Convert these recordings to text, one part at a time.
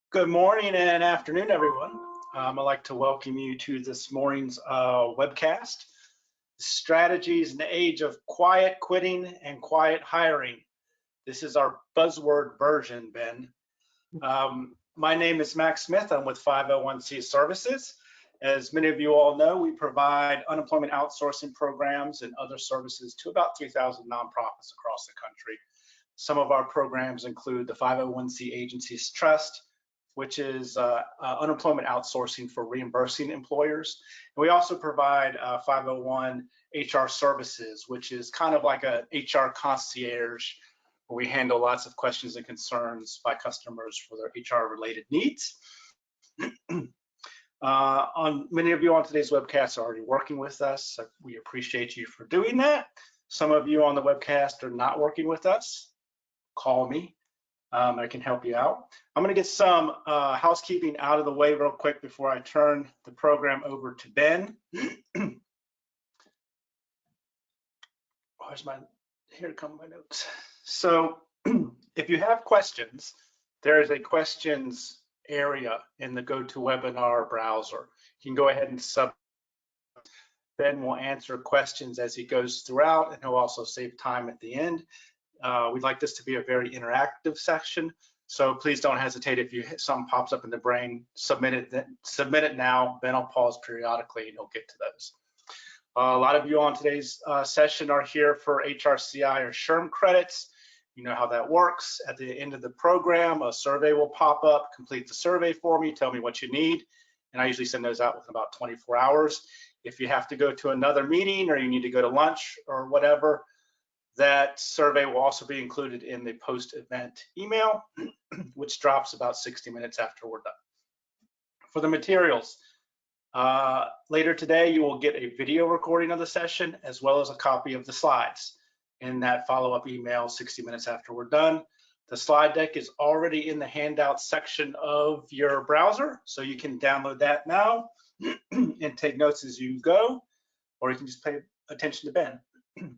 Good morning and afternoon, everyone. I'd like to welcome you to this morning's webcast, Strategies in the Age of Quiet Quitting and Quiet Hiring. This is our buzzword version, Ben. My name is Max Smith. I'm with 501c Services. As many of you all know, we provide unemployment outsourcing programs and other services to about 3,000 nonprofits across the country. Some of our programs include the 501c Agencies Trust, which is unemployment outsourcing for reimbursing employers. And we also provide 501 HR services, which is kind of like a HR concierge, where we handle lots of questions and concerns by customers for their HR related needs. Many of you on today's webcast are already working with us, so we appreciate you for doing that. Some of you on the webcast are not working with us. Call me. I can help you out. I'm going to get some housekeeping out of the way real quick before I turn the program over to Ben. Here come my notes. So if you have questions, there is a questions area in the GoToWebinar browser. You can go ahead and Ben will answer questions as he goes throughout, and he'll also save time at the end. We'd like this to be a very interactive section, so please don't hesitate if something pops up in the brain, submit it now. Ben will pause periodically and he'll get to those. A lot of you on today's session are here for HRCI or SHRM credits. You know how that works. At the end of the program, a survey will pop up. Complete the survey for me, tell me what you need, and I usually send those out within about 24 hours. If you have to go to another meeting or you need to go to lunch or whatever, that survey will also be included in the post-event email, which drops about 60 minutes after we're done. For the materials, later today, you will get a video recording of the session as well as a copy of the slides in that follow-up email 60 minutes after we're done. The slide deck is already in the handout section of your browser, so you can download that now and take notes as you go, or you can just pay attention to Ben.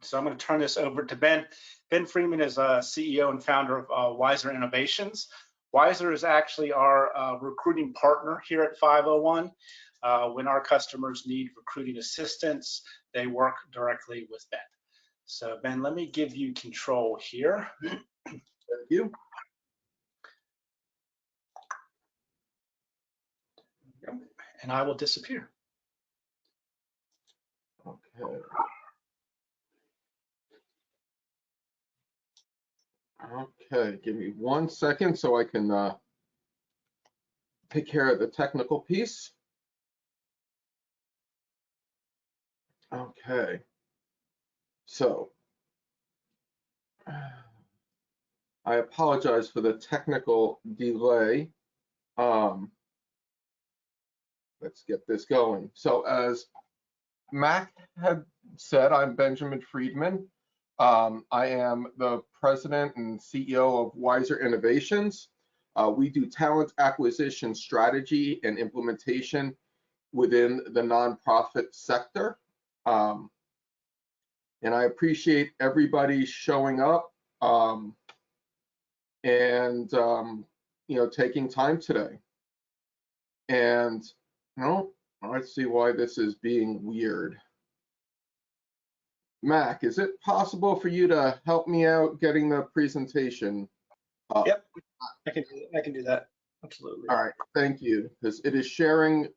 So I'm going to turn this over to Ben. Ben Freeman is a CEO and founder of Wiser Innovations. Wiser is actually our recruiting partner here at 501. When our customers need recruiting assistance, they work directly with Ben. So Ben, let me give you control here. Thank you. And I will disappear. Okay. Okay, give me 1 second so I can take care of the technical piece. Okay, so I apologize for the technical delay. Let's get this going. So as Mac had said, I'm Benjamin Friedman. I am the president and CEO of Wiser Innovations. We do talent acquisition strategy and implementation within the nonprofit sector. And I appreciate everybody showing up and taking time today. And let's see why this is being weird. Mac, is it possible for you to help me out getting the presentation up? Yep, I can do that. Absolutely. All right, thank you, because it is sharing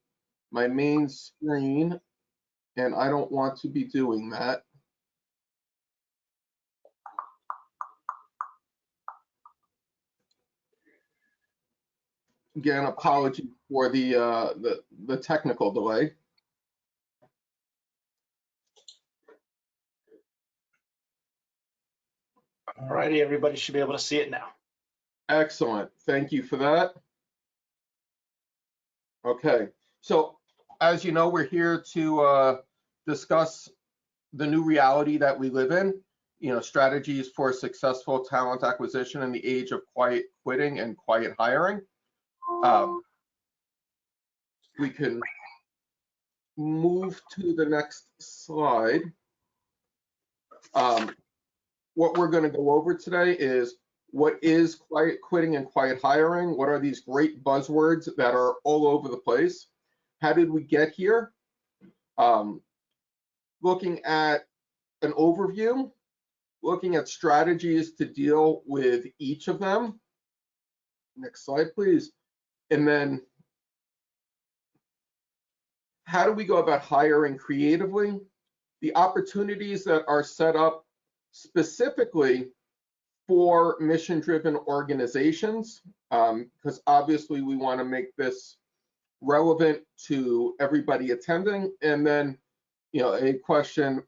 my main screen, and I don't want to be doing that. Again, apology for the technical delay. All righty, everybody should be able to see it now. Excellent, thank you for that. Okay, so as you know, we're here to discuss the new reality that we live in, strategies for successful talent acquisition in the age of quiet quitting and quiet hiring. We can move to the next slide. What we're going to go over today is what is quiet quitting and quiet hiring? What are these great buzzwords that are all over the place? How did we get here? Looking at an overview, looking at strategies to deal with each of them. Next slide, please. And then how do we go about hiring creatively? The opportunities that are set up specifically for mission-driven organizations, because obviously we want to make this relevant to everybody attending. And then, a question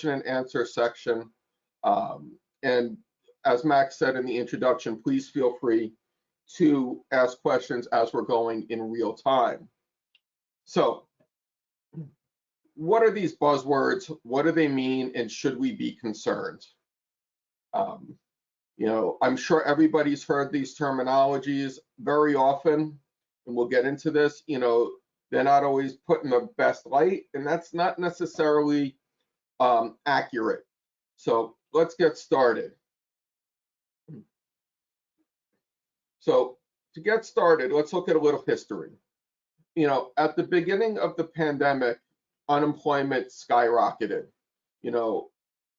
and answer section. And as Max said in the introduction, please feel free to ask questions as we're going in real time. So, what are these buzzwords? What do they mean? And should we be concerned? I'm sure everybody's heard these terminologies very often, and we'll get into this. They're not always put in the best light, and that's not necessarily accurate. So let's get started. So to get started, let's look at a little history. At the beginning of the pandemic, unemployment skyrocketed.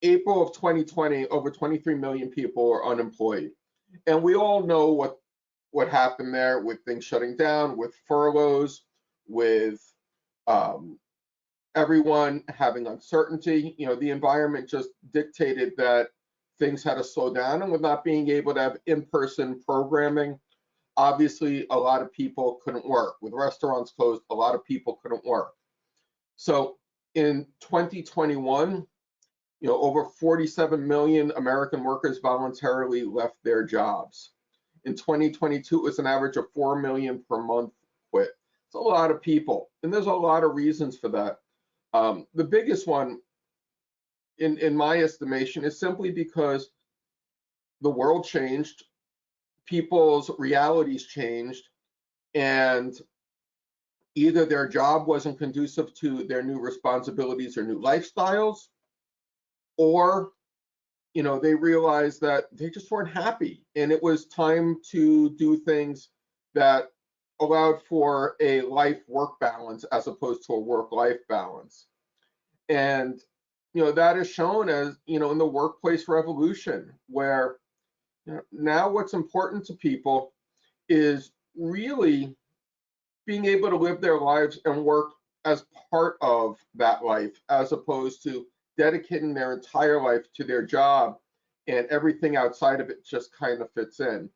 April of 2020, over 23 million people were unemployed. And we all know what happened there with things shutting down, with furloughs, with everyone having uncertainty. The environment just dictated that things had to slow down, and with not being able to have in-person programming, obviously a lot of people couldn't work. With restaurants closed, a lot of people couldn't work. So in 2021, over 47 million American workers voluntarily left their jobs. In 2022, it was an average of 4 million per month quit. It's a lot of people, and there's a lot of reasons for that. The biggest one, in my estimation, is simply because the world changed, people's realities changed, and either their job wasn't conducive to their new responsibilities or new lifestyles, or they realized that they just weren't happy, and it was time to do things that allowed for a life-work balance as opposed to a work-life balance. And that is shown as in the workplace revolution, where now what's important to people is really being able to live their lives and work as part of that life, as opposed to dedicating their entire life to their job and everything outside of it just kind of fits in.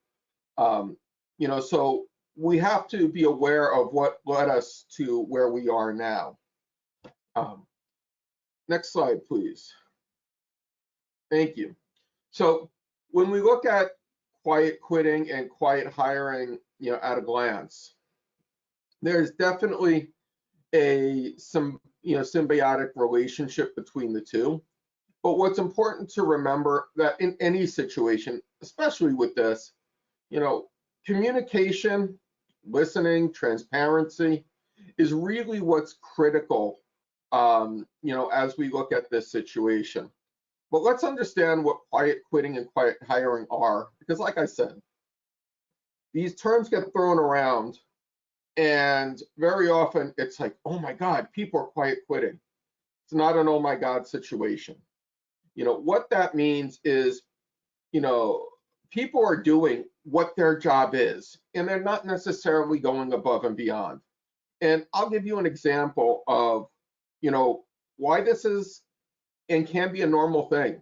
So we have to be aware of what led us to where we are now. Next slide, please. Thank you. So when we look at quiet quitting and quiet hiring, at a glance, there's definitely some symbiotic relationship between the two. But what's important to remember that in any situation, especially with this, communication, listening, transparency is really what's critical, as we look at this situation. But let's understand what quiet quitting and quiet hiring are, because like I said, these terms get thrown around, and very often it's like, oh my God, people are quiet quitting. It's not an oh my God situation. What that means is, people are doing what their job is, and they're not necessarily going above and beyond. And I'll give you an example of, why this is and can be a normal thing.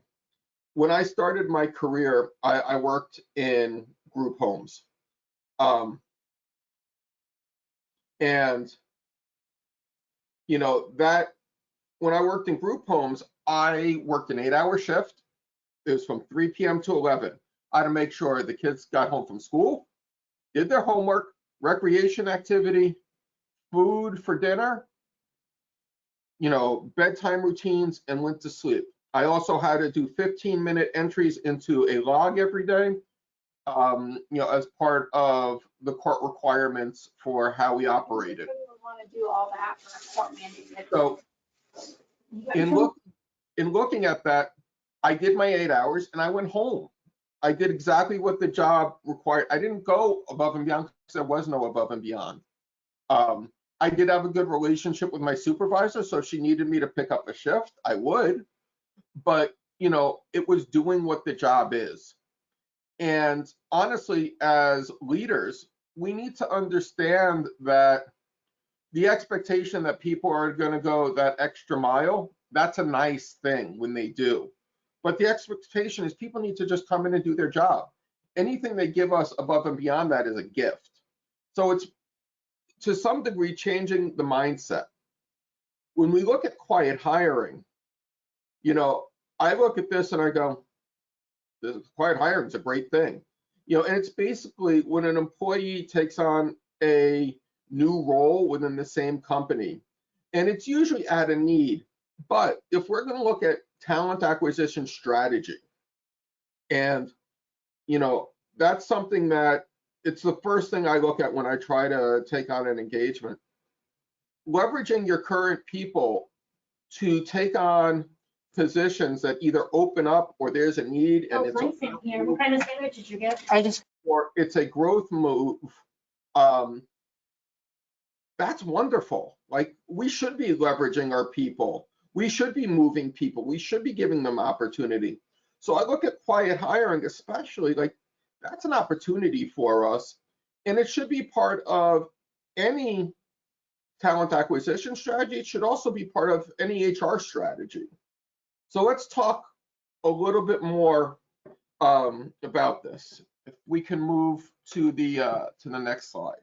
When I started my career, I worked in group homes. And that when I worked in group homes, I worked an 8-hour shift. It was from 3 p.m. to 11. I had to make sure the kids got home from school, did their homework, recreation activity, food for dinner, bedtime routines, and went to sleep. I also had to do 15-minute entries into a log every day, as part of the court requirements for how we operated. Want to do all that for a court mandate. So in looking at that, I did my 8 hours and I went home. I did exactly what the job required. I didn't go above and beyond because there was no above and beyond. I did have a good relationship with my supervisor, so if she needed me to pick up a shift, I would. But, it was doing what the job is. And honestly, as leaders, we need to understand that the expectation that people are going to go that extra mile, that's a nice thing when they do. But the expectation is people need to just come in and do their job. Anything they give us above and beyond that is a gift. So it's to some degree changing the mindset. When we look at quiet hiring, I look at this and I go, this quiet hiring is a great thing. And it's basically when an employee takes on a new role within the same company, and it's usually at a need. But if we're going to look at talent acquisition strategy, and that's something that it's the first thing I look at when I try to take on an engagement. Leveraging your current people to take on positions that either open up or there's a need and it's nice in here. What kind of sandwich did you get? or it's a growth move. That's wonderful. Like, we should be leveraging our people. We should be moving people. We should be giving them opportunity. So I look at quiet hiring, especially, like, that's an opportunity for us. And it should be part of any talent acquisition strategy. It should also be part of any HR strategy. So let's talk a little bit more about this. If we can move to the next slide.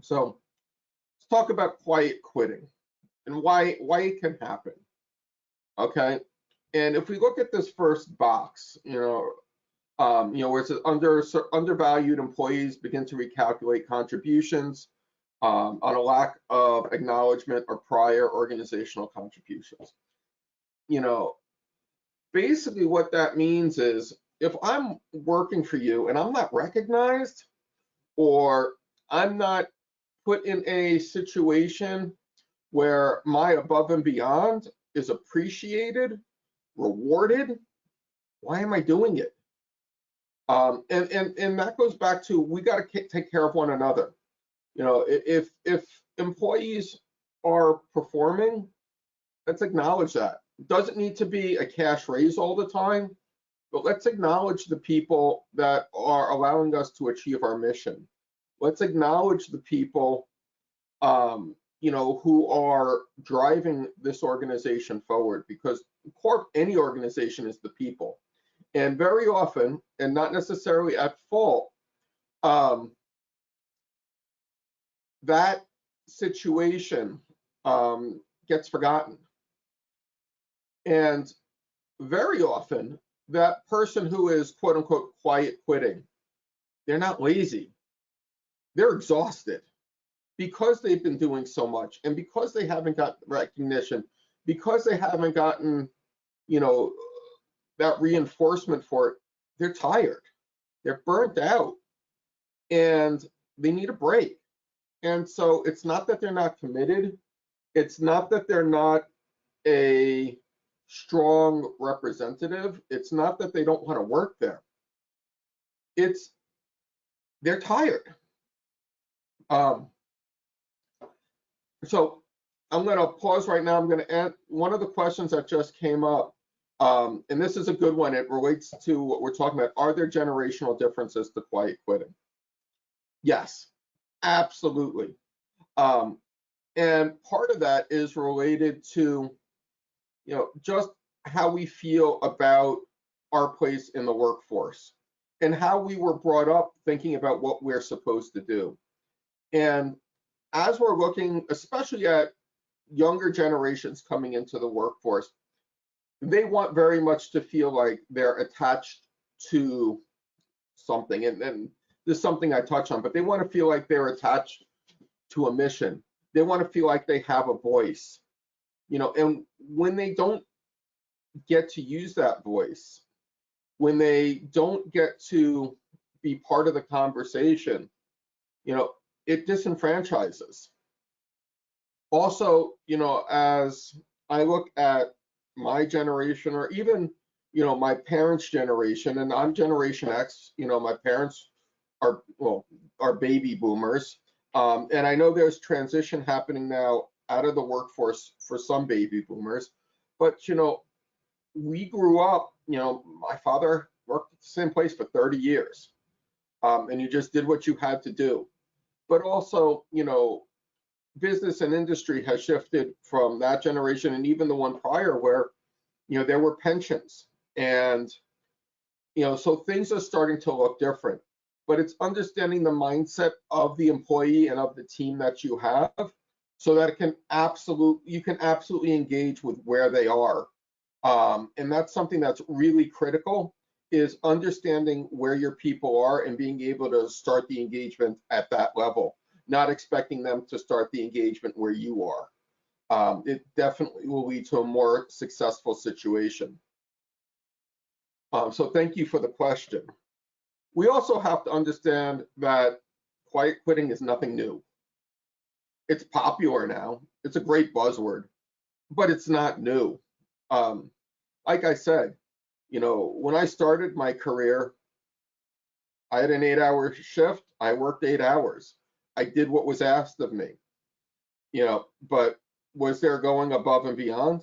So let's talk about quiet quitting and why it can happen. Okay, and if we look at this first box, where it says undervalued employees begin to recalculate contributions on a lack of acknowledgement or prior organizational contributions. Basically what that means is if I'm working for you and I'm not recognized, or I'm not put in a situation where my above and beyond is appreciated, rewarded, why am I doing it? And that goes back to, we got to take care of one another. If employees are performing, let's acknowledge that. It doesn't need to be a cash raise all the time, but let's acknowledge the people that are allowing us to achieve our mission. Let's acknowledge the people, who are driving this organization forward, because any organization is the people. And very often, and not necessarily at fault, that situation gets forgotten. And very often, that person who is quote unquote quiet quitting, they're not lazy. They're exhausted because they've been doing so much, and because they haven't got recognition, because they haven't gotten, that reinforcement for it. They're tired. They're burnt out, and they need a break. And so it's not that they're not committed. It's not that they're not a strong representative. It's not that they don't want to work there. It's they're tired. So I'm going to pause right now. I'm going to add one of the questions that just came up, and this is a good one. It relates to what we're talking about. Are there generational differences to quiet quitting? Yes, absolutely. And part of that is related to, just how we feel about our place in the workforce and how we were brought up thinking about what we're supposed to do. And as we're looking, especially at younger generations coming into the workforce, they want very much to feel like they're attached to something. And this is something I touch on, but they want to feel like they're attached to a mission. They want to feel like they have a voice, and when they don't get to use that voice, when they don't get to be part of the conversation, it disenfranchises. Also, as I look at my generation, or even my parents' generation, and I'm Generation X, my parents are baby boomers. And I know there's transition happening now out of the workforce for some baby boomers, but we grew up, my father worked at the same place for 30 years, and you just did what you had to do. But also, business and industry has shifted from that generation and even the one prior where, there were pensions and, so things are starting to look different. But it's understanding the mindset of the employee and of the team that you have so that you can absolutely engage with where they are. And that's something that's really critical, is understanding where your people are and being able to start the engagement at that level, not expecting them to start the engagement where you are. It definitely will lead to a more successful situation. So thank you for the question. We also have to understand that quiet quitting is nothing new. It's popular now. It's a great buzzword, but it's not new. Like I said, when I started my career, I had an 8-hour shift. I worked 8 hours. I did what was asked of me, but was there going above and beyond?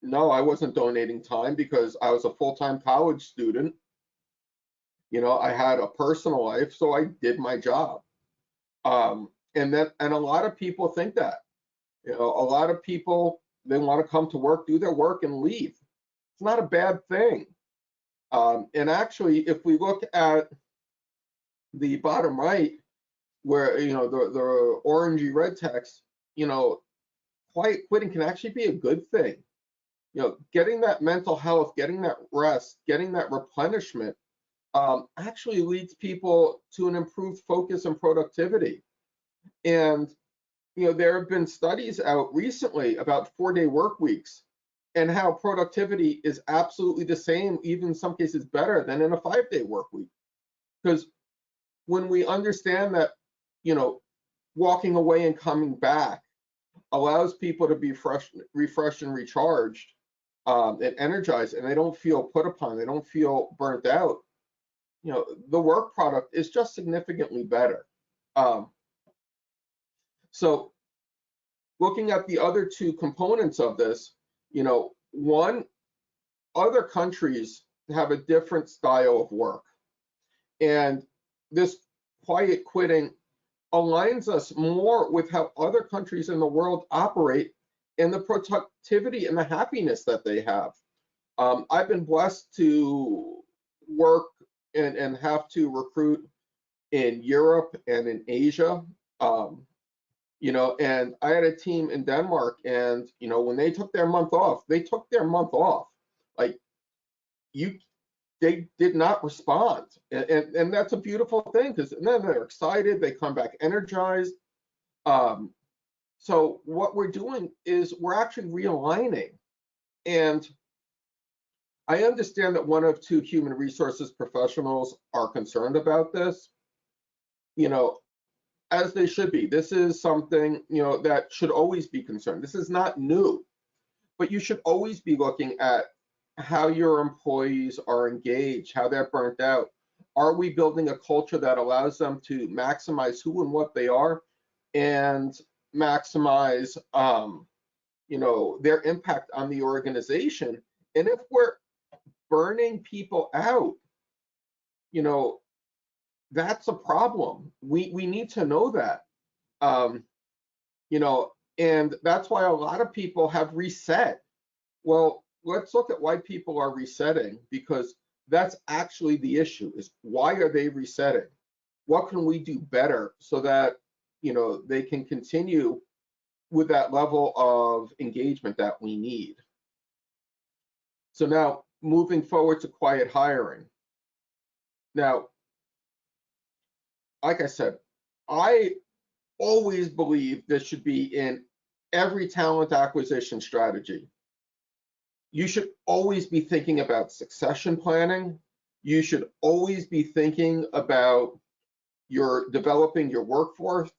No, I wasn't donating time because I was a full-time college student. I had a personal life, so I did my job. And a lot of people think that. A lot of people, they want to come to work, do their work, and leave. It's not a bad thing. And actually, if we look at the bottom right, where the orangey red text, quiet quitting can actually be a good thing. Getting that mental health, getting that rest, getting that replenishment actually leads people to an improved focus and productivity. And there have been studies out recently about 4-day work weeks and how productivity is absolutely the same, even in some cases better than in a 5-day work week. Because when we understand that, walking away and coming back allows people to be refreshed and recharged and energized, and they don't feel put upon, they don't feel burnt out, the work product is just significantly better. So looking at the other two components of this, one, other countries have a different style of work. And this quiet quitting aligns us more with how other countries in the world operate and the productivity and the happiness that they have. I've been blessed to work and have to recruit in Europe and in Asia. And I had a team in Denmark, and when they took their month off, they took their month off. Like they did not respond, and that's a beautiful thing because then they're excited, they come back energized. So what we're doing is we're actually realigning, and I understand that one of two human resources professionals are concerned about this. As they should be. This is something, that should always be concerned. This is not new, but you should always be looking at how your employees are engaged, how they're burnt out. Are we building a culture that allows them to maximize who and what they are and maximize, their impact on the organization? And if we're burning people out, that's a problem. We need to know that. And that's why a lot of people have reset. Well, let's look at why people are resetting, because that's actually the issue, is why are they resetting? What can we do better so that, they can continue with that level of engagement that we need? So now moving forward to quiet hiring. Now, like I said, I always believe this should be in every talent acquisition strategy. You should always be thinking about succession planning. You should always be thinking about developing your workforce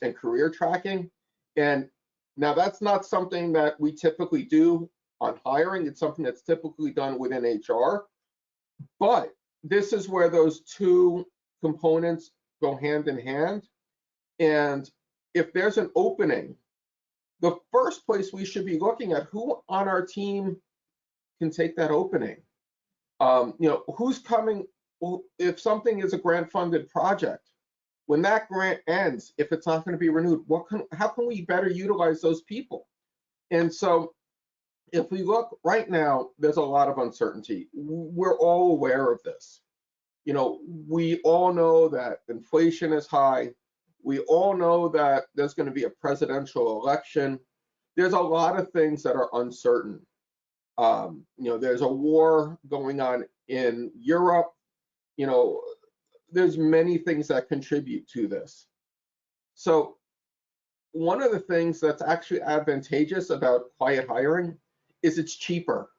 and career tracking. And now that's not something that we typically do on hiring. It's something that's typically done within HR. But this is where those two components go hand in hand. And if there's an opening, the first place we should be looking at who on our team can take that opening. Who's coming, if something is a grant funded project, when that grant ends, if it's not going to be renewed, how can we better utilize those people? And so if we look right now, there's a lot of uncertainty. We're all aware of this. We all know that inflation is high. We all know that there's going to be a presidential election. There's a lot of things that are uncertain. There's a war going on in Europe. There's many things that contribute to this. So one of the things that's actually advantageous about quiet hiring is it's cheaper.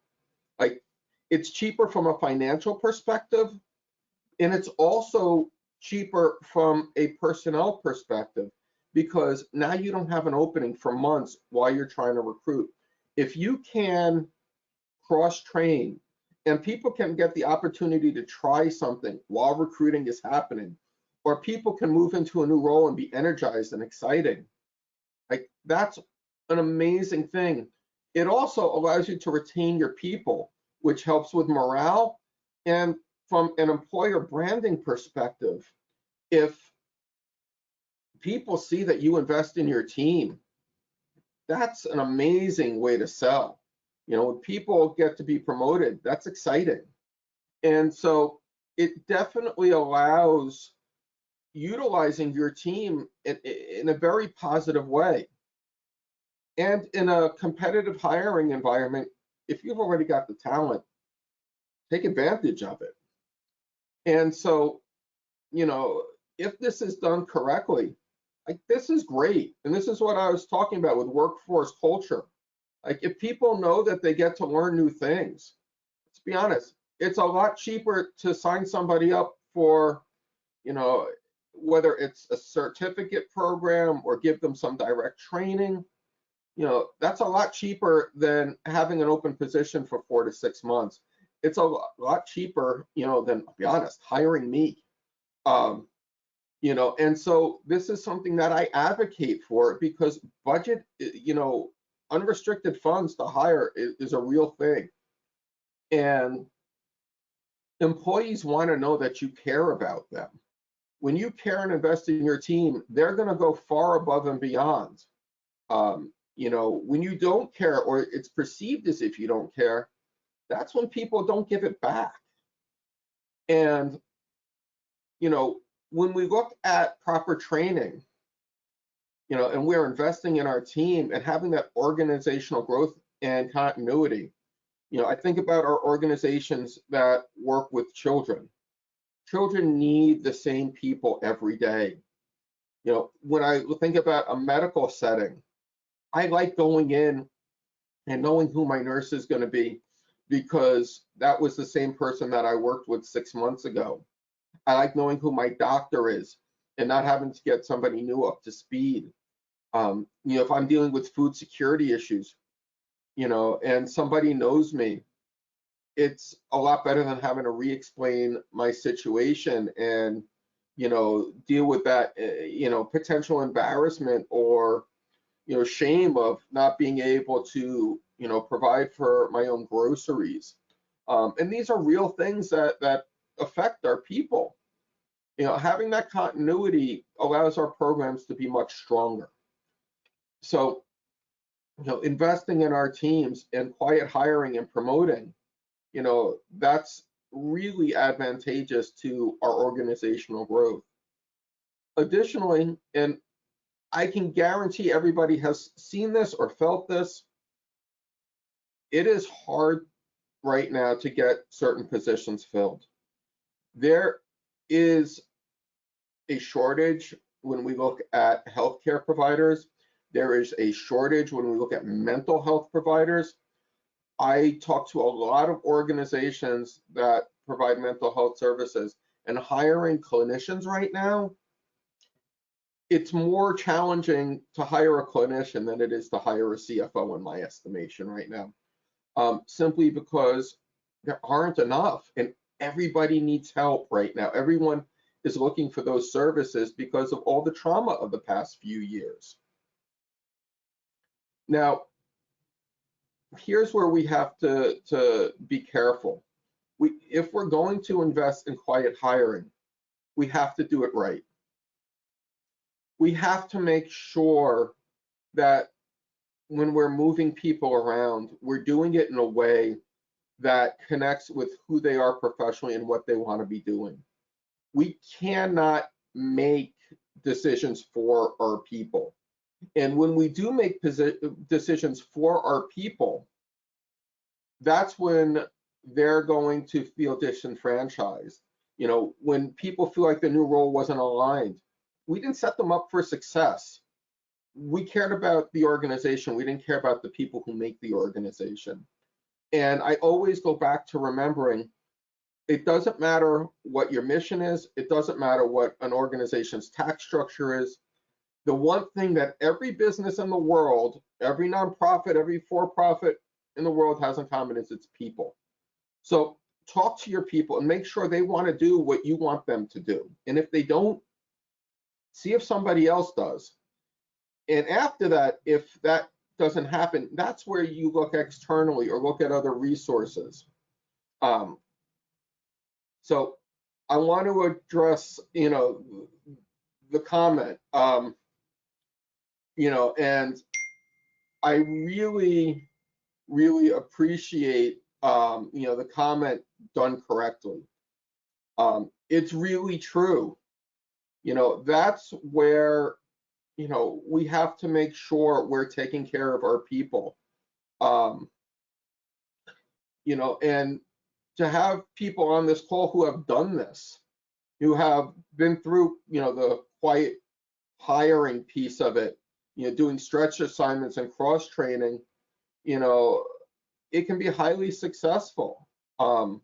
Like, it's cheaper from a financial perspective, and it's also cheaper from a personnel perspective, because now you don't have an opening for months while you're trying to recruit. If you can cross-train and people can get the opportunity to try something while recruiting is happening, or people can move into a new role and be energized and exciting, like, that's an amazing thing. It also allows you to retain your people, which helps with morale. And from an employer branding perspective, if people see that you invest in your team, that's an amazing way to sell. When people get to be promoted, that's exciting. And so it definitely allows utilizing your team in a very positive way. And in a competitive hiring environment, if you've already got the talent, take advantage of it. And so, if this is done correctly, like, this is great. And this is what I was talking about with workforce culture. Like, if people know that they get to learn new things, let's be honest, it's a lot cheaper to sign somebody up for, whether it's a certificate program or give them some direct training. That's a lot cheaper than having an open position for 4 to 6 months. It's a lot cheaper, than, I'll be honest, hiring me. And so this is something that I advocate for, because budget, unrestricted funds to hire is a real thing. And employees want to know that you care about them. When you care and invest in your team, they're going to go far above and beyond. When you don't care, or it's perceived as if you don't care, that's when people don't give it back. And, when we look at proper training, and we're investing in our team and having that organizational growth and continuity, I think about our organizations that work with children. Children need the same people every day. When I think about a medical setting, I like going in and knowing who my nurse is going to be, because that was the same person that I worked with 6 months ago. I like knowing who my doctor is and not having to get somebody new up to speed. If I'm dealing with food security issues, and somebody knows me, it's a lot better than having to re-explain my situation and, deal with that, potential embarrassment or, shame of not being able to, provide for my own groceries. And these are real things that affect our people. Having that continuity allows our programs to be much stronger. So, investing in our teams and quiet hiring and promoting, that's really advantageous to our organizational growth. Additionally, and I can guarantee everybody has seen this or felt this, it is hard right now to get certain positions filled. There is a shortage when we look at healthcare providers. There is a shortage when we look at mental health providers. I talk to a lot of organizations that provide mental health services, and hiring clinicians right now, it's more challenging to hire a clinician than it is to hire a CFO, in my estimation right now. simply because there aren't enough, and everybody needs help right now. Everyone is looking for those services because of all the trauma of the past few years. Now, here's where we have to be careful. If we're going to invest in quiet hiring, we have to do it right. We have to make sure that when we're moving people around, we're doing it in a way that connects with who they are professionally and what they want to be doing. We cannot make decisions for our people. And when we do make decisions for our people, that's when they're going to feel disenfranchised. You know, when people feel like the new role wasn't aligned, we didn't set them up for success. We cared about the organization. We didn't care about the people who make the organization. And I always go back to remembering, it doesn't matter what your mission is. It doesn't matter what an organization's tax structure is. The one thing that every business in the world, every nonprofit, every for-profit in the world has in common is its people. So talk to your people and make sure they want to do what you want them to do. And if they don't, see if somebody else does. And after that, if that doesn't happen, that's where you look externally or look at other resources. So I want to address, the comment, and I really, really appreciate, the comment done correctly. It's really true. That's where, we have to make sure we're taking care of our people. And to have people on this call who have done this, who have been through, the quiet hiring piece of it, doing stretch assignments and cross training, it can be highly successful. But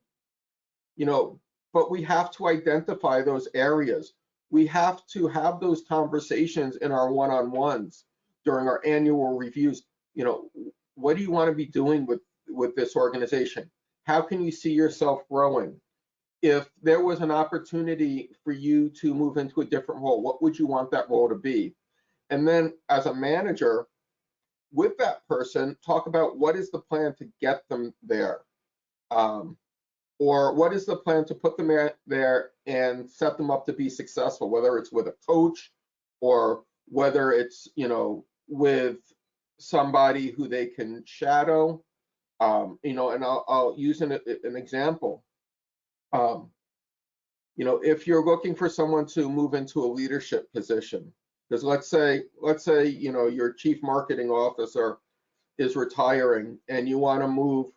we have to identify those areas. We have to have those conversations in our one-on-ones during our annual reviews. What do you want to be doing with this organization? How can you see yourself growing? If there was an opportunity for you to move into a different role, what would you want that role to be? And then as a manager, with that person, talk about what is the plan to get them there. Or what is the plan to put them there and set them up to be successful, whether it's with a coach or whether it's, with somebody who they can shadow. And I'll use an example. If you're looking for someone to move into a leadership position, because let's say, your chief marketing officer is retiring and you want to move,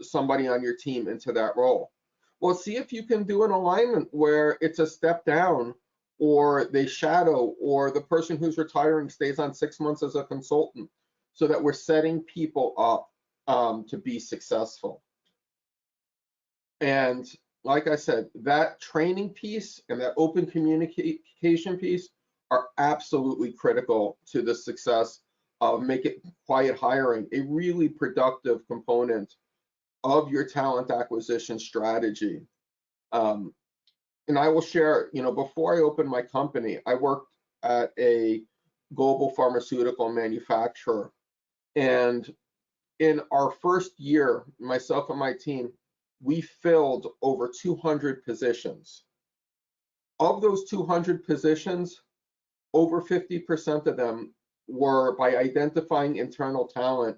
somebody on your team into that role. Well, see if you can do an alignment where it's a step down, or they shadow, or the person who's retiring stays on 6 months as a consultant, so that we're setting people up to be successful. And like I said, that training piece and that open communication piece are absolutely critical to the success of quiet hiring a really productive component of your talent acquisition strategy. And I will share, before I opened my company, I worked at a global pharmaceutical manufacturer. And in our first year, myself and my team, we filled over 200 positions. Of those 200 positions, over 50% of them were by identifying internal talent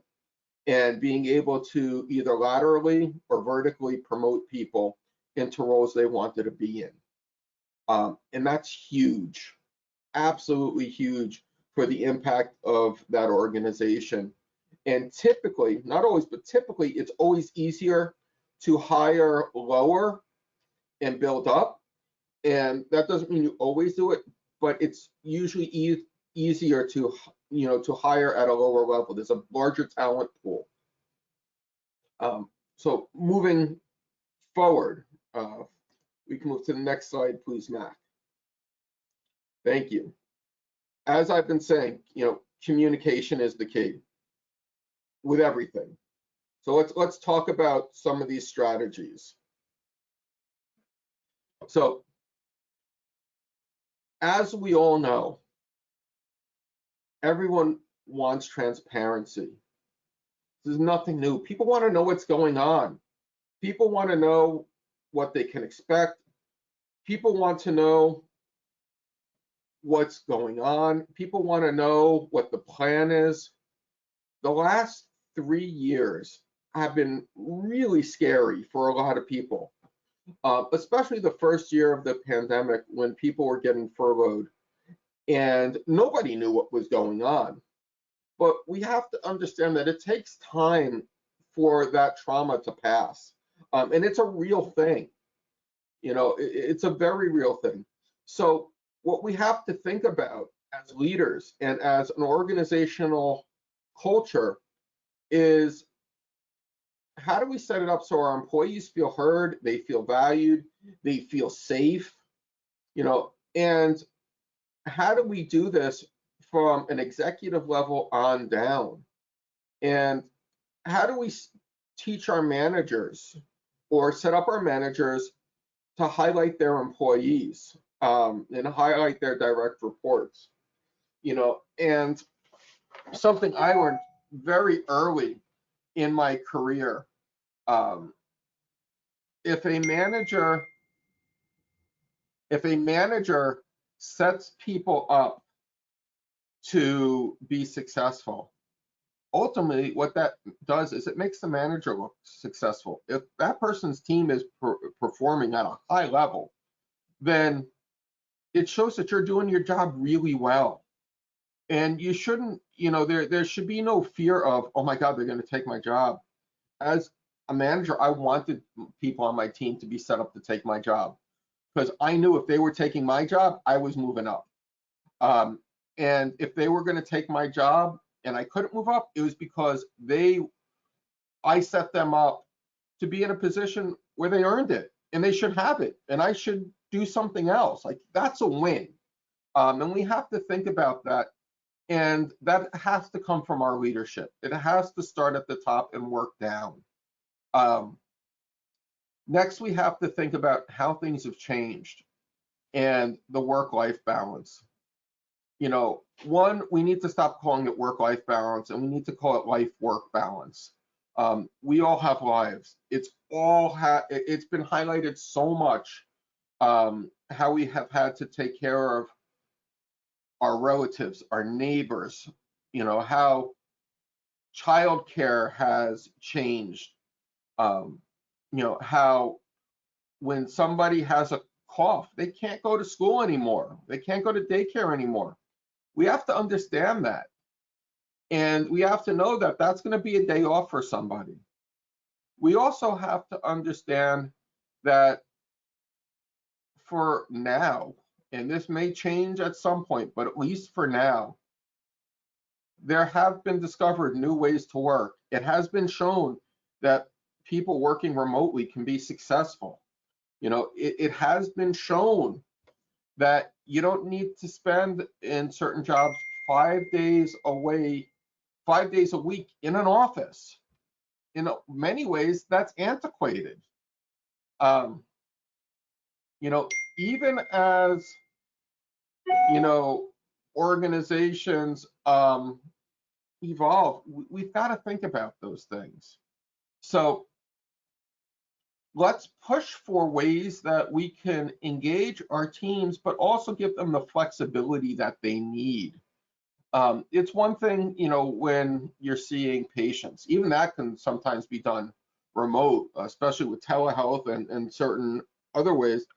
and being able to either laterally or vertically promote people into roles they wanted to be in. And that's huge, absolutely huge for the impact of that organization. And typically, not always, but typically, it's always easier to hire lower and build up. And that doesn't mean you always do it, but it's usually easier to, to hire at a lower level. There's a larger talent pool. So moving forward, we can move to the next slide, please, Mac. Thank you. As I've been saying, communication is the key with everything. So let's talk about some of these strategies. So as we all know, everyone wants transparency. This is nothing new. People want to know what's going on. People want to know what they can expect. People want to know what's going on. People want to know what the plan is. The last 3 years have been really scary for a lot of people, especially the first year of the pandemic when people were getting furloughed and nobody knew what was going on. But we have to understand that it takes time for that trauma to pass. And it's a real thing. You know, it's a very real thing. So what we have to think about as leaders and as an organizational culture is, how do we set it up so our employees feel heard, they feel valued, they feel safe, you know, and how do we do this from an executive level on down? And how do we teach our managers or set up our managers to highlight their employees and highlight their direct reports? You know, and something I learned very early in my career, if a manager sets people up to be successful, ultimately what that does is it makes the manager look successful. If that person's team is performing at a high level, then it shows that you're doing your job really well. And you shouldn't, you know, there should be no fear of, oh my God, they're going to take my job. As a manager, I wanted people on my team to be set up to take my job, because I knew if they were taking my job, I was moving up. And if they were going to take my job and I couldn't move up, it was because I set them up to be in a position where they earned it and they should have it, and I should do something else. Like, that's a win. And we have to think about that. And that has to come from our leadership. It has to start at the top and work down. Next, we have to think about how things have changed and the work-life balance. You know, one, we need to stop calling it work-life balance, and we need to call it life-work balance. We all have lives. It's been highlighted so much, how we have had to take care of our relatives, our neighbors, you know, how childcare has changed, you know, how when somebody has a cough, they can't go to school anymore. They can't go to daycare anymore. We have to understand that. And we have to know that that's going to be a day off for somebody. We also have to understand that for now, and this may change at some point, but at least for now, there have been discovered new ways to work. It has been shown that people working remotely can be successful. You know, it has been shown that you don't need to spend in certain jobs 5 days away, 5 days a week in an office. In many ways, that's antiquated. You know, even as, you know, organizations evolve, we've got to think about those things. So let's push for ways that we can engage our teams, but also give them the flexibility that they need. It's one thing, you know, when you're seeing patients, even that can sometimes be done remote, especially with telehealth and certain other ways.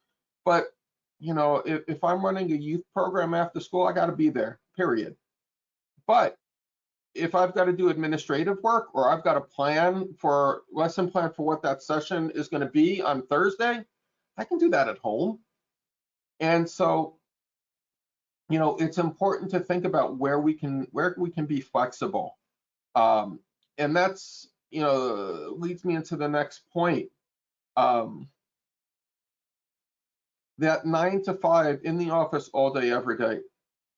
But, you know, if I'm running a youth program after school, I got to be there, period. But if I've got to do administrative work, or I've got a lesson plan for what that session is going to be on Thursday, I can do that at home. And so, you know, it's important to think about where we can be flexible. And that's, you know, leads me into the next point. That 9 to 5 in the office all day, every day,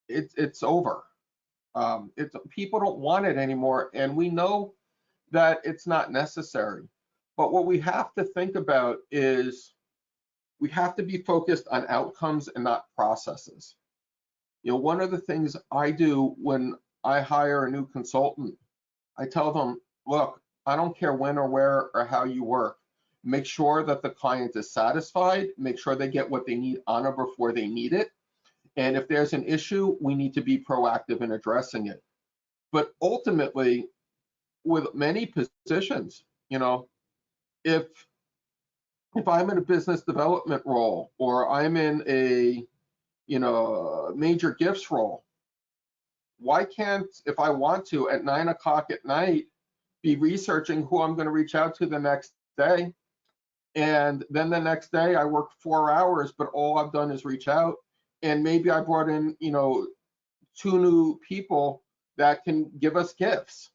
it's over. People don't want it anymore, and we know that it's not necessary. But what we have to think about is we have to be focused on outcomes and not processes. You know, one of the things I do when I hire a new consultant, I tell them, look, I don't care when or where or how you work. Make sure that the client is satisfied, make sure they get what they need on or before they need it. And if there's an issue, we need to be proactive in addressing it. But ultimately, with many positions, you know, if I'm in a business development role or I'm in a, you know, major gifts role, why can't, if I want to, at 9 o'clock at night, be researching who I'm going to reach out to the next day? And then the next day I work 4 hours, but all I've done is reach out. And maybe I brought in, you know, 2 new people that can give us gifts.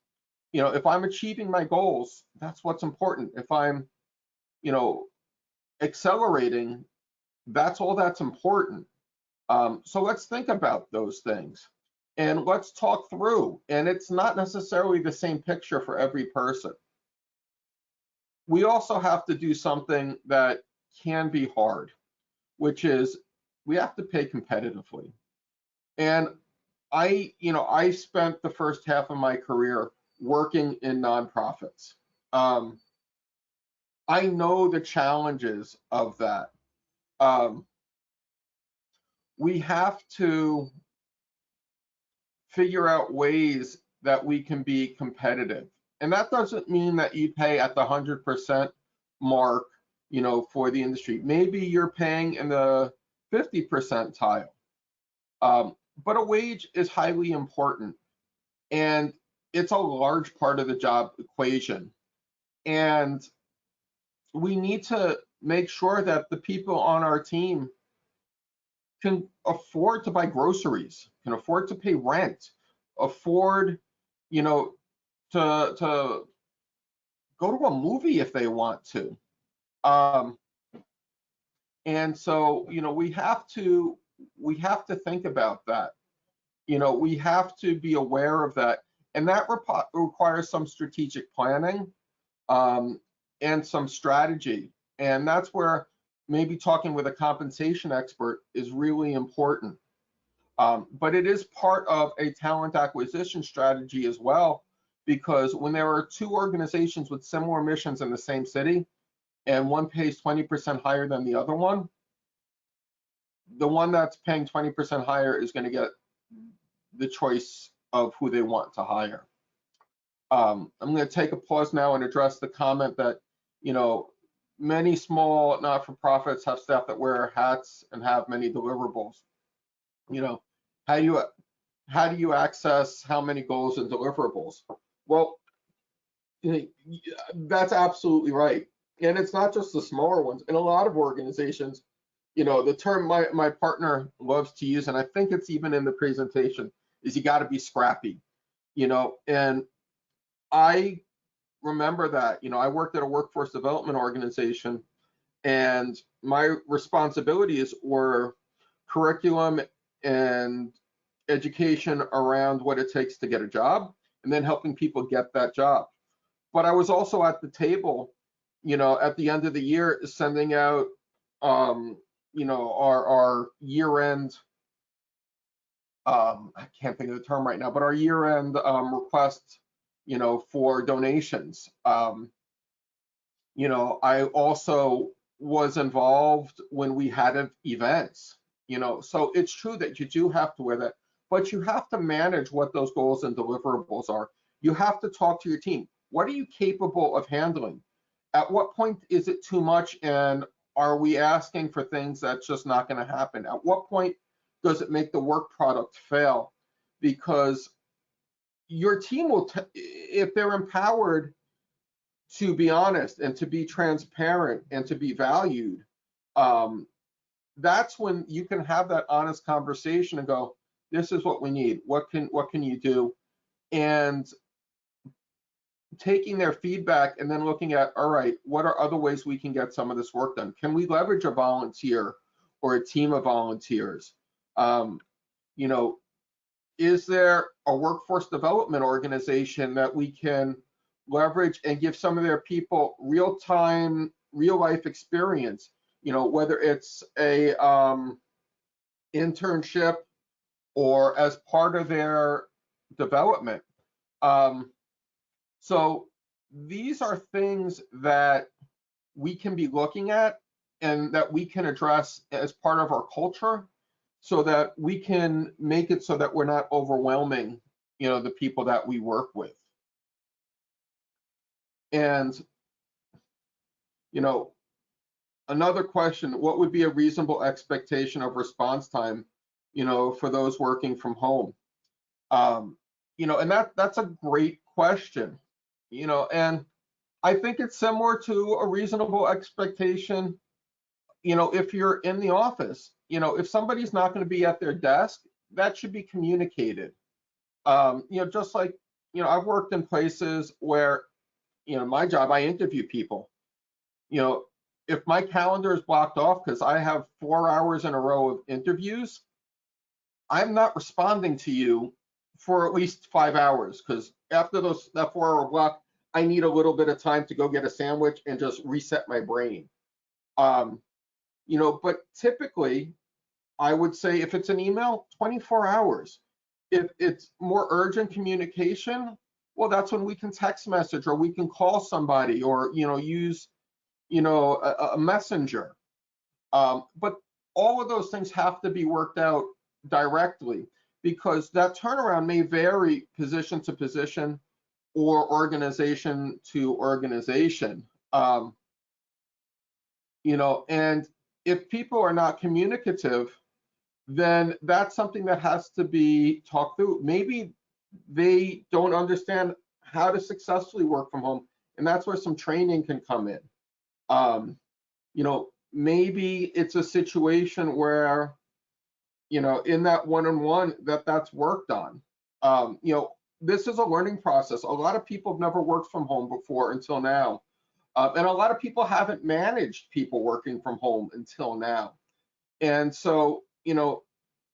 You know, if I'm achieving my goals, that's what's important. If I'm, you know, accelerating, that's all that's important. So let's think about those things and let's talk through. And it's not necessarily the same picture for every person. We also have to do something that can be hard, which is we have to pay competitively. And I spent the first half of my career working in nonprofits. I know the challenges of that. We have to figure out ways that we can be competitive. And that doesn't mean that you pay at the 100% mark, you know, for the industry. Maybe you're paying in the 50 percentile. But a wage is highly important, and it's a large part of the job equation. And we need to make sure that the people on our team can afford to buy groceries, can afford to pay rent, afford, you know, to go to a movie if they want to. And so, you know, we have to think about that. You know, we have to be aware of that, and that requires some strategic planning and some strategy. And that's where maybe talking with a compensation expert is really important. But it is part of a talent acquisition strategy as well, because when there are 2 organizations with similar missions in the same city, and one pays 20% higher than the other one, the one that's paying 20% higher is going to get the choice of who they want to hire. I'm going to take a pause now and address the comment that, you know, many small not-for-profits have staff that wear hats and have many deliverables. You know, how do you access how many goals and deliverables? Well, that's absolutely right. And it's not just the smaller ones. In a lot of organizations, you know, the term my partner loves to use, and I think it's even in the presentation, is you got to be scrappy, you know. And I remember that, you know, I worked at a workforce development organization, and my responsibilities were curriculum and education around what it takes to get a job, and then helping people get that job. But I was also at the table, you know, at the end of the year, sending out, you know, our year-end, I can't think of the term right now, but our year-end request, you know, for donations. You know, I also was involved when we had events, you know, so it's true that you do have to wear that, but you have to manage what those goals and deliverables are. You have to talk to your team. What are you capable of handling? At what point is it too much, and are we asking for things that's just not going to happen? At what point does it make the work product fail? Because your team will, if they're empowered to be honest and to be transparent and to be valued, that's when you can have that honest conversation and go, this is what we need. What can you do? And taking their feedback and then looking at, all right, what are other ways we can get some of this work done? Can we leverage a volunteer or a team of volunteers? You know, is there a workforce development organization that we can leverage and give some of their people real-time, real-life experience, whether it's a internship or as part of their development. So these are things that we can be looking at and that we can address as part of our culture so that we can make it so that we're not overwhelming, the people that we work with. And, another question, what would be a reasonable expectation of response time, for those working from home? And that's a great question, and I think it's similar to a reasonable expectation, if you're in the office, if somebody's not going to be at their desk, that should be communicated. Just like, I've worked in places where, my job, I interview people. If my calendar is blocked off because I have 4 hours in a row of interviews, I'm not responding to you for at least 5 hours, because after that 4-hour block, I need a little bit of time to go get a sandwich and just reset my brain. But typically, I would say if it's an email, 24 hours. If it's more urgent communication, well, that's when we can text message or we can call somebody or, use, a messenger. But all of those things have to be worked out directly, because that turnaround may vary position to position or organization to organization. And if people are not communicative, then that's something that has to be talked through. Maybe they don't understand how to successfully work from home, and that's where some training can come in. Maybe it's a situation where, in that one-on-one that's worked on. This is a learning process. A lot of people have never worked from home before until now. And a lot of people haven't managed people working from home until now. And so,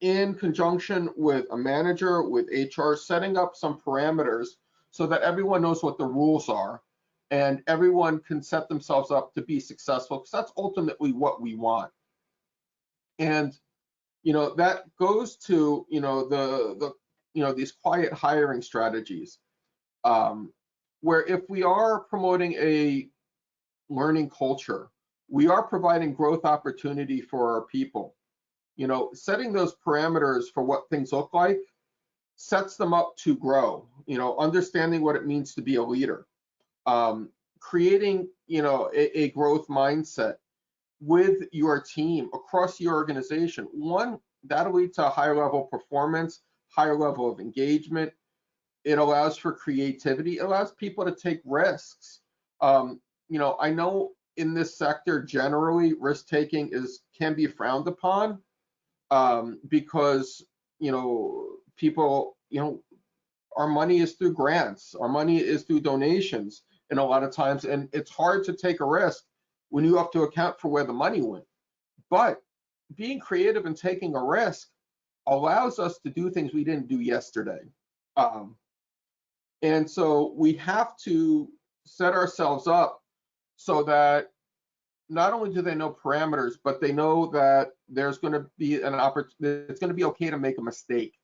in conjunction with a manager, with HR, setting up some parameters so that everyone knows what the rules are and everyone can set themselves up to be successful, because that's ultimately what we want. And, that goes to, these quiet hiring strategies, where if we are promoting a learning culture, we are providing growth opportunity for our people. Setting those parameters for what things look like sets them up to grow, understanding what it means to be a leader, creating, a growth mindset with your team across the organization. One, that'll lead to a higher level of performance, higher level of engagement. It allows for creativity. It allows people to take risks. I know in this sector, generally, risk taking can be frowned upon, because, people, our money is through grants, our money is through donations, and a lot of times, and it's hard to take a risk when you have to account for where the money went. But being creative and taking a risk allows us to do things we didn't do yesterday. And so we have to set ourselves up so that not only do they know parameters, but they know that there's going to be an opportunity, it's going to be okay to make a mistake.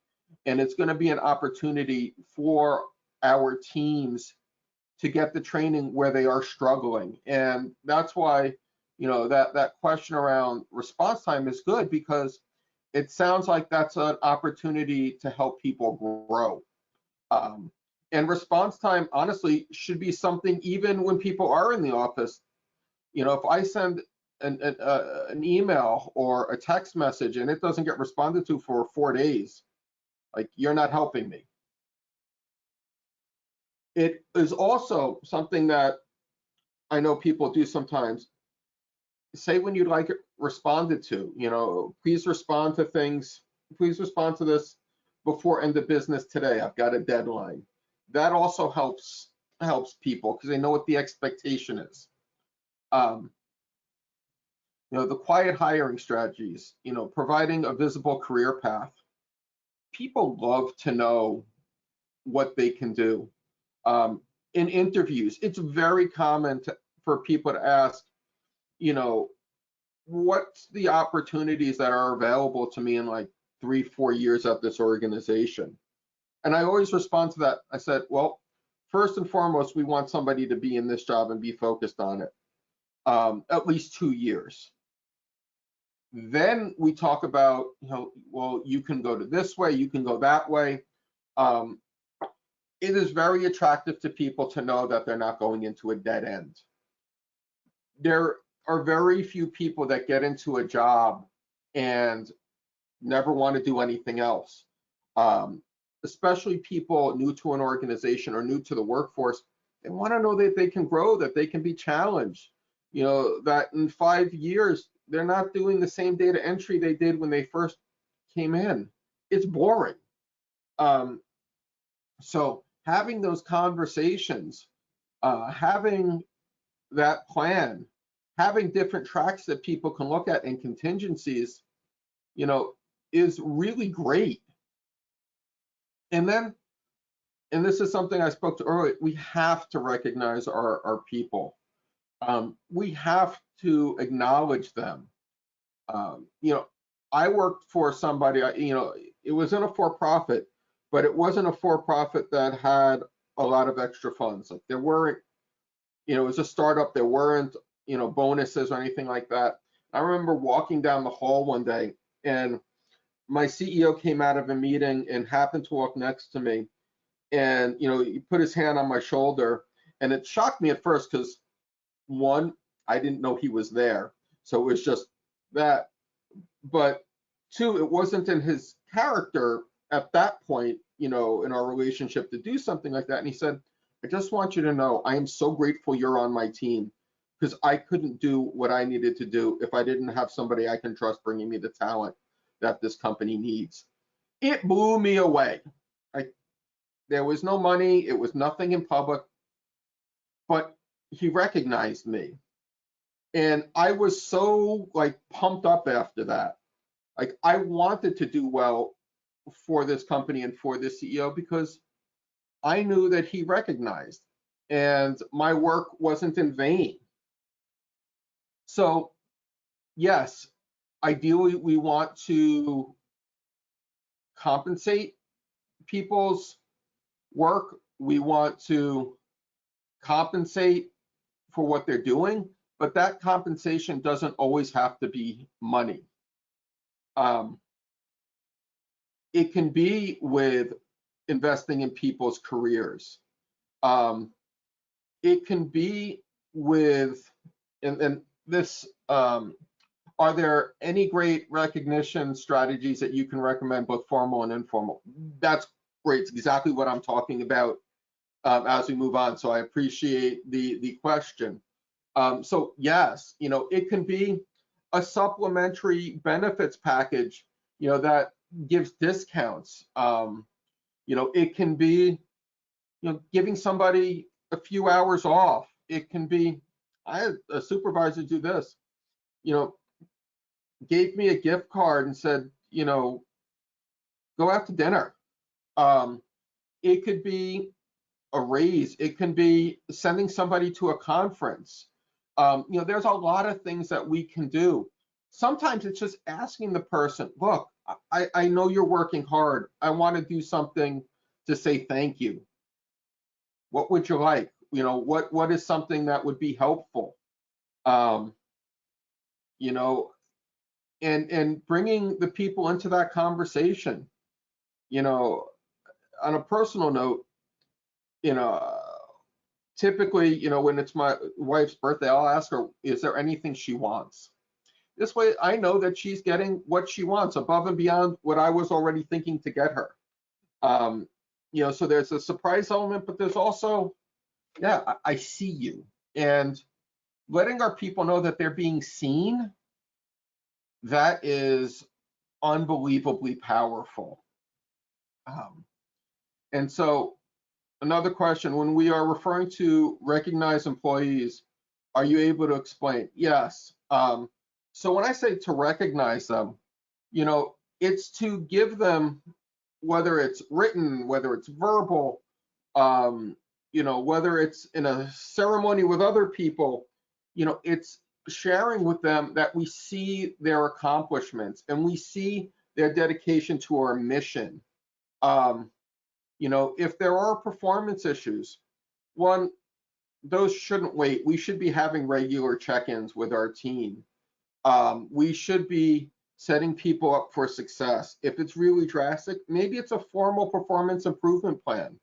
And it's going to be an opportunity for our teams to get the training where they are struggling. And that's why, that question around response time is good, because it sounds like that's an opportunity to help people grow. And response time, honestly, should be something even when people are in the office. If I send an email or a text message and it doesn't get responded to for 4 days, like, you're not helping me. It is also something that I know people do sometimes. Say when you'd like it responded to, please respond to things, please respond to this before end of business today. I've got a deadline. That also helps people, because they know what the expectation is. The quiet hiring strategies, providing a visible career path. People love to know what they can do. in interviews, it's very common for people to ask, you know, what's the opportunities that are available to me in like 3-4 years at this organization? And I always respond to that. I said, well, first and foremost, we want somebody to be in this job and be focused on it at least 2 years. Then we talk about, you know, well, you can go to this way, you can go that way. It is very attractive to people to know that they're not going into a dead end. There are very few people that get into a job and never want to do anything else. Especially people new to an organization or new to the workforce, they want to know that they can grow, that they can be challenged. You know, that in 5 years, they're not doing the same data entry they did when they first came in. It's boring. So having those conversations, having that plan, having different tracks that people can look at and contingencies, you know, is really great. And then, and this is something I spoke to earlier, we have to recognize our people. We have to acknowledge them. You know, I worked for somebody, you know, it was in a for-profit, but it wasn't a for-profit that had a lot of extra funds. Like there weren't, you know, it was a startup, there weren't, you know, bonuses or anything like that. I remember walking down the hall one day and my CEO came out of a meeting and happened to walk next to me. And, you know, he put his hand on my shoulder and it shocked me at first because one, I didn't know he was there. So it was just that. But two, it wasn't in his character at that point, you know, in our relationship to do something like that. And he said, I just want you to know, I am so grateful you're on my team because I couldn't do what I needed to do if I didn't have somebody I can trust bringing me the talent that this company needs. It blew me away. There was no money, it was nothing in public, but he recognized me. And I was so like pumped up after that. Like I wanted to do well for this company and for this CEO because I knew that he recognized and my work wasn't in vain. So yes, ideally we want to compensate people's work. We want to compensate for what they're doing, but that compensation doesn't always have to be money. It can be with investing in people's careers. It can be with, and this, are there any great recognition strategies that you can recommend, both formal and informal? That's great. It's exactly what I'm talking about as we move on. So I appreciate the question. So yes, you know, it can be a supplementary benefits package, you know, that gives discounts. You know, it can be, you know, giving somebody a few hours off. It can be, I had a supervisor do this, you know, gave me a gift card and said, you know, go out to dinner. It could be a raise. It can be sending somebody to a conference. You know, there's a lot of things that we can do. Sometimes it's just asking the person, look, I know you're working hard. I want to do something to say thank you. What would you like? You know, what is something that would be helpful? You know, and bringing the people into that conversation. You know, on a personal note, you know, typically, you know, when it's my wife's birthday, I'll ask her, is there anything she wants? This way I know that she's getting what she wants above and beyond what I was already thinking to get her. You know, so there's a surprise element, but there's also, yeah, I see you. And letting our people know that they're being seen, that is unbelievably powerful. And so another question, when we are referring to recognized employees, are you able to explain? Yes. So when I say to recognize them, you know, it's to give them, whether it's written, whether it's verbal, whether it's in a ceremony with other people, it's sharing with them that we see their accomplishments and we see their dedication to our mission. If there are performance issues, one, those shouldn't wait. We should be having regular check-ins with our team. We should be setting people up for success. If it's really drastic, maybe it's a formal performance improvement plan.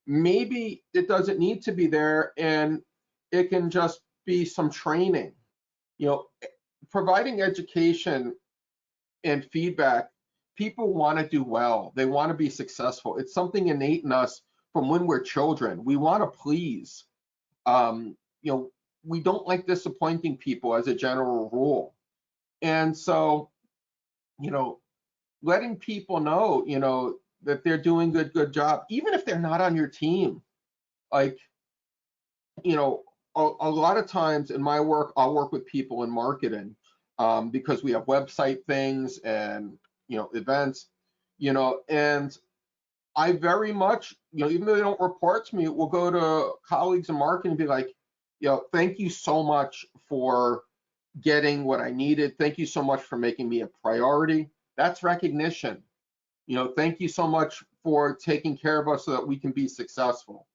Maybe it doesn't need to be there and it can just be some training. Providing education and feedback, people want to do well. They want to be successful. It's something innate in us from when we're children. We want to please. We don't like disappointing people as a general rule. And so, letting people know, that they're doing good job, even if they're not on your team. Like, a lot of times in my work, I'll work with people in marketing because we have website things and, events, and I very much, even though they don't report to me, will go to colleagues in marketing and be like, thank you so much for getting what I needed. Thank you so much for making me a priority. That's recognition. Thank you so much for taking care of us so that we can be successful.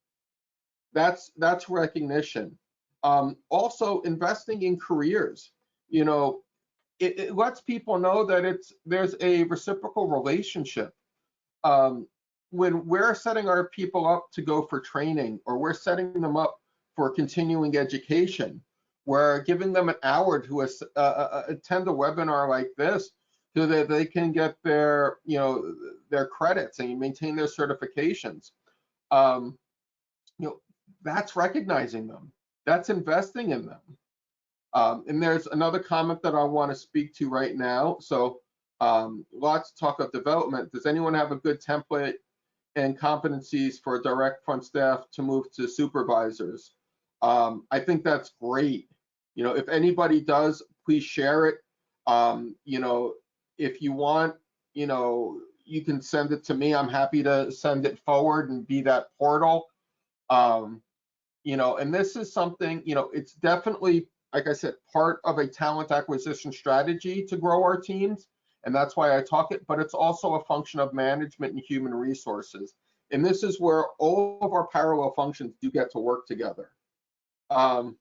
That's recognition. Also, investing in careers. It lets people know that there's a reciprocal relationship. When we're setting our people up to go for training, or we're setting them up for continuing education, we're giving them an hour to attend a webinar like this so that they can get their credits and maintain their certifications. That's recognizing them. That's investing in them. And there's another comment that I want to speak to right now. So lots of talk of development. Does anyone have a good template and competencies for direct front staff to move to supervisors? I think that's great. If anybody does, please share it. If you want, you can send it to me. I'm happy to send it forward and be that portal. And this is something, it's definitely, like I said, part of a talent acquisition strategy to grow our teams. And that's why I talk it, but it's also a function of management and human resources. And this is where all of our parallel functions do get to work together. And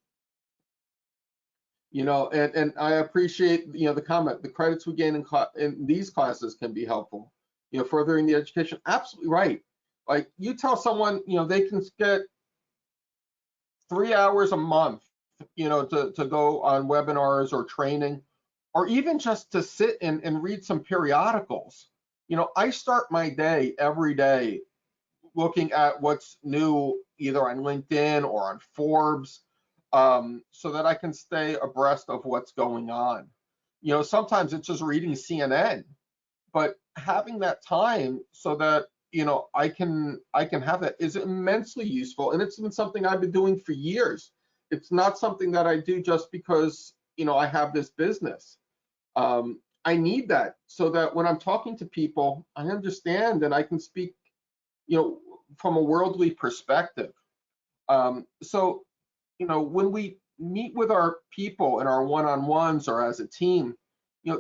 I appreciate, the comment, the credits we gain in these classes can be helpful, furthering the education. Absolutely right. Like, you tell someone, they can get 3 hours a month, to go on webinars or training, or even just to sit and read some periodicals. I start my day every day looking at what's new, either on LinkedIn or on Forbes, so that I can stay abreast of what's going on. Sometimes it's just reading CNN, but having that time so that I can have that is immensely useful, and it's been something I've been doing for years. It's not something that I do just because I have this business. I need that so that when I'm talking to people, I understand and I can speak from a worldly perspective. So when we meet with our people in our one-on-ones or as a team,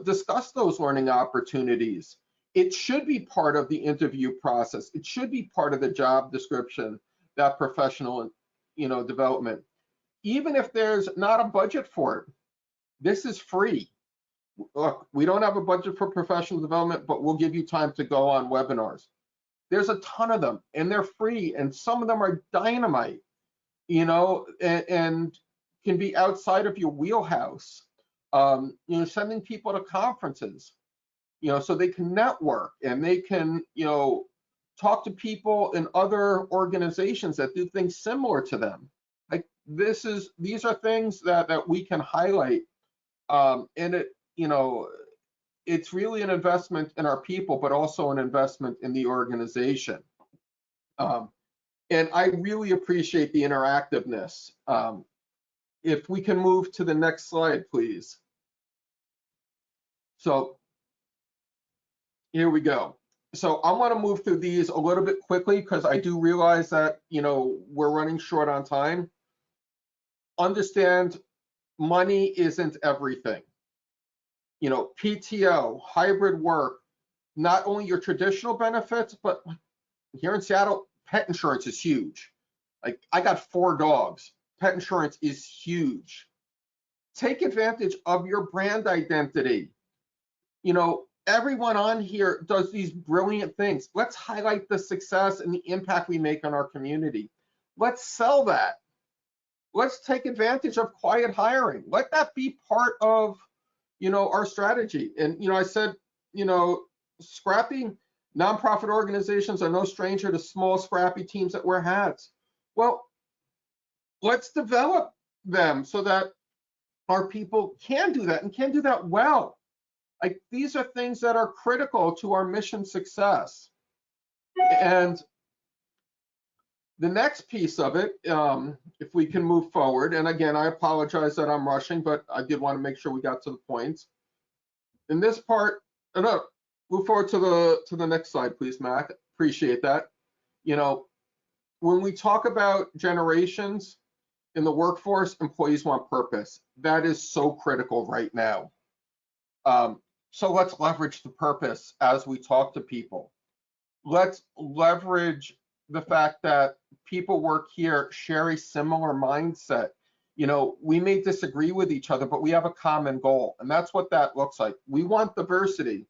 discuss those learning opportunities. It should be part of the interview process. It should be part of the job description, that professional, development. Even if there's not a budget for it, this is free. Look, we don't have a budget for professional development, but we'll give you time to go on webinars. There's a ton of them, and they're free, and some of them are dynamite, and can be outside of your wheelhouse. Sending people to conferences, so they can network and they can, talk to people in other organizations that do things similar to them. Like, these are things that we can highlight, and it's really an investment in our people, but also an investment in the organization. And I really appreciate the interactiveness. If we can move to the next slide, please. So here we go. So I want to move through these a little bit quickly because I do realize that, we're running short on time. Understand money isn't everything. PTO, hybrid work, not only your traditional benefits, but here in Seattle, pet insurance is huge. Like I got 4 dogs. Pet insurance is huge. Take advantage of your brand identity. Everyone on here does these brilliant things. Let's highlight the success and the impact we make on our community. Let's sell that. Let's take advantage of quiet hiring. Let that be part of, our strategy. And, I said, scrappy nonprofit organizations are no stranger to small, scrappy teams that wear hats. Well, let's develop them so that our people can do that and can do that well. Like these are things that are critical to our mission success. And the next piece of it, if we can move forward, and again, I apologize that I'm rushing, but I did want to make sure we got to the points. In this part, no, move forward to the next slide, please, Mac. Appreciate that. When we talk about generations in the workforce, employees want purpose. That is so critical right now. So let's leverage the purpose as we talk to people. Let's leverage the fact that people work here share a similar mindset. We may disagree with each other, but we have a common goal, and that's what that looks like. We want diversity,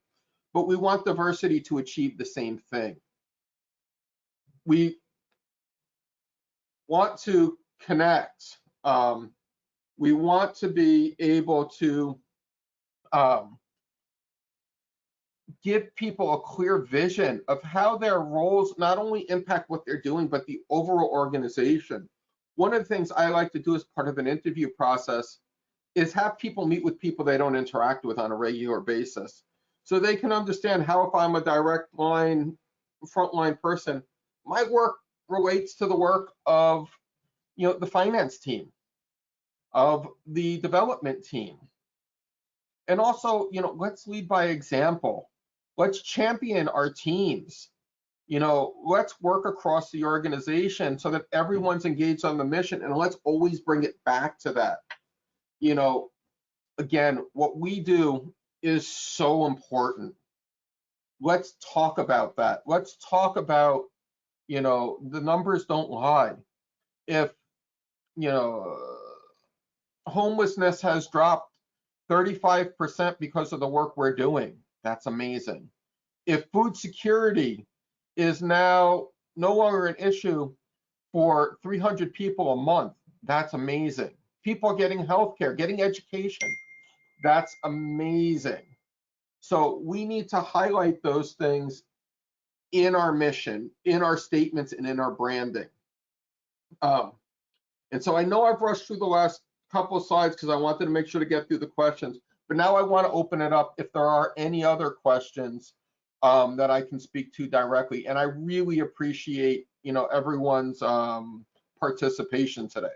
but we want diversity to achieve the same thing. We want to connect. We want to be able to give people a clear vision of how their roles not only impact what they're doing, but the overall organization. One of the things I like to do as part of an interview process is have people meet with people they don't interact with on a regular basis, so they can understand how, if I'm a direct line, frontline person, my work relates to the work of, the finance team, of the development team. And also, let's lead by example. Let's champion our teams. Let's work across the organization so that everyone's engaged on the mission, and let's always bring it back to that. Again, what we do is so important. Let's talk about that. Let's talk about, the numbers don't lie. If, homelessness has dropped 35% because of the work we're doing, that's amazing. If food security is now no longer an issue for 300 people a month, that's amazing. People getting healthcare, getting education, that's amazing. So we need to highlight those things in our mission, in our statements, and in our branding. And so I know I've rushed through the last couple of slides because I wanted to make sure to get through the questions, but now I want to open it up if there are any other questions that I can speak to directly. And I really appreciate, everyone's participation today.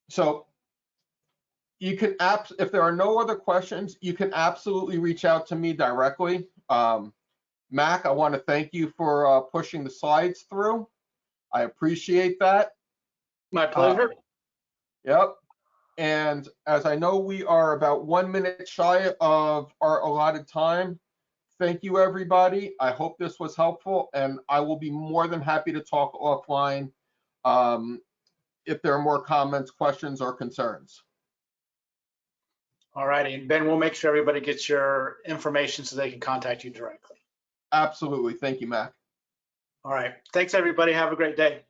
So you can, if there are no other questions, you can absolutely reach out to me directly. Mac, I want to thank you for pushing the slides through. I appreciate that. My pleasure. Yep. And as I know we are about 1 minute shy of our allotted time, thank you, everybody. I hope this was helpful, and I will be more than happy to talk offline if there are more comments, questions, or concerns. All righty. And Ben, we'll make sure everybody gets your information so they can contact you directly. Absolutely. Thank you, Mac. All right. Thanks, everybody. Have a great day.